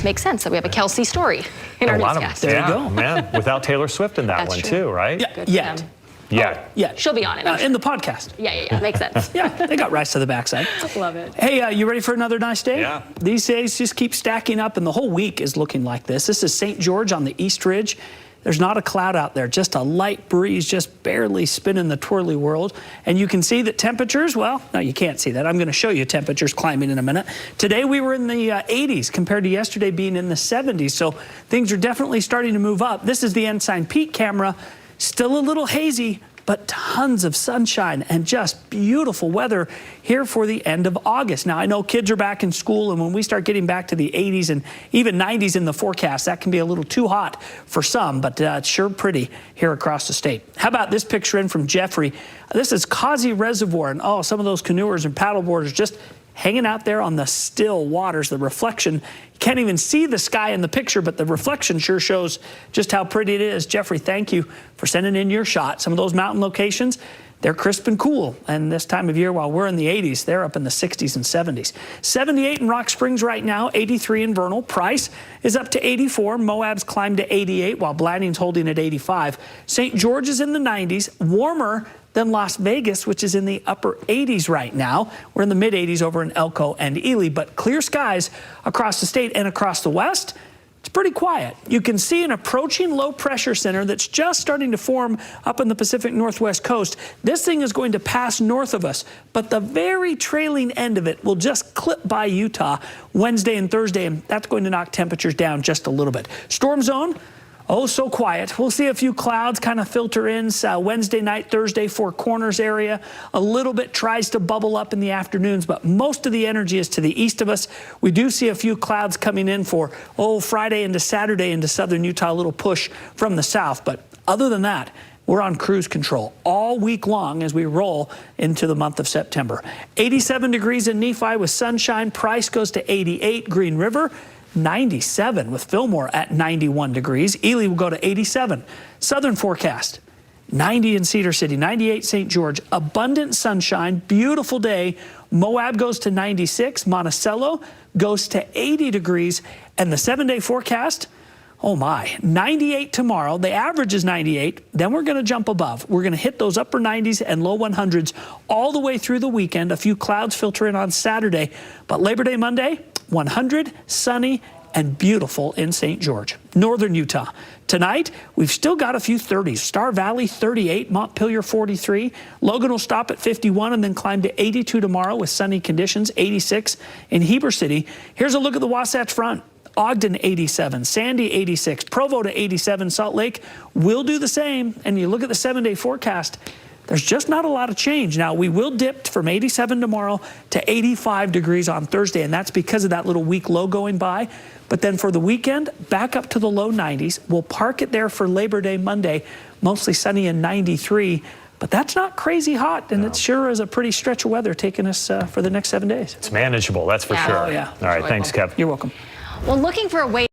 makes sense that we have a Kelsey story in our newscast. There you go. Man, without Taylor Swift in that That's one true. too, right? Yeah. Yeah. She'll be on it. In the podcast. Yeah. Makes sense. Yeah, they got rice to the backside. Love it. Hey, you ready for another nice day? Yeah. These days just keep stacking up, and the whole week is looking like this. This is St. George on the East Ridge. There's not a cloud out there, just a light breeze just barely spinning the twirly world. And you can see that temperatures, well, no, you can't see that. I'm going to show you temperatures climbing in a minute. Today we were in the 80s compared to yesterday being in the 70s. So things are definitely starting to move up. This is the Ensign Peak camera. Still a little hazy, but tons of sunshine and just beautiful weather here for the end of August. Now, I know kids are back in school, and when we start getting back to the 80s and even 90s in the forecast, that can be a little too hot for some, but it's sure pretty here across the state. How about this picture in from Jeffrey? This is Causey Reservoir, and some of those canoers and paddleboarders just hanging out there on the still waters. The reflection, you can't even see the sky in the picture, but the reflection sure shows just how pretty it is. Jeffrey, thank you for sending in your shot. Some of those mountain locations, they're crisp and cool. And this time of year, while we're in the 80s, they're up in the 60s and 70s. 78 in Rock Springs right now, 83 in Vernal. Price is up to 84. Moab's climbed to 88, while Blanding's holding at 85. St. George is in the 90s, warmer than Las Vegas, which is in the upper 80s right now. We're in the mid-80s over in Elko and Ely, but clear skies across the state and across the west. It's pretty quiet. You can see an approaching low pressure center that's just starting to form up in the Pacific Northwest coast. This thing is going to pass north of us, but the very trailing end of it will just clip by Utah Wednesday and Thursday, and that's going to knock temperatures down just a little bit. Storm zone, oh, so quiet. We'll see a few clouds kind of filter in Wednesday night, Thursday, Four Corners area. A little bit tries to bubble up in the afternoons, but most of the energy is to the east of us. We do see a few clouds coming in for, Friday into Saturday into southern Utah, a little push from the south. But other than that, we're on cruise control all week long as we roll into the month of September. 87 degrees in Nephi with sunshine. Price goes to 88. Green River, 97 with Fillmore at 91 degrees. Ely will go to 87. Southern forecast, 90 in Cedar City, 98 St. George. Abundant sunshine, beautiful day. Moab goes to 96. Monticello goes to 80 degrees. And the 7-day forecast, 98 tomorrow. The average is 98. Then we're going to jump above. We're going to hit those upper 90s and low 100s all the way through the weekend. A few clouds filter in on Saturday. But Labor Day Monday, 100, sunny, and beautiful in St. George. Northern Utah. Tonight, we've still got a few 30s. Star Valley, 38. Montpelier, 43. Logan will stop at 51 and then climb to 82 tomorrow with sunny conditions, 86 in Heber City. Here's a look at the Wasatch Front. Ogden, 87. Sandy, 86. Provo to 87. Salt Lake will do the same. And you look at the 7-day forecast, there's just not a lot of change. Now, we will dip from 87 tomorrow to 85 degrees on Thursday, and that's because of that little weak low going by. But then for the weekend, back up to the low 90s. We'll park it there for Labor Day Monday, mostly sunny and 93. But that's not crazy hot, and it sure is a pretty stretch of weather taking us for the next 7 days. It's manageable, that's for sure. Oh, yeah. All right, thanks, Kev. You're welcome. Well, looking for a way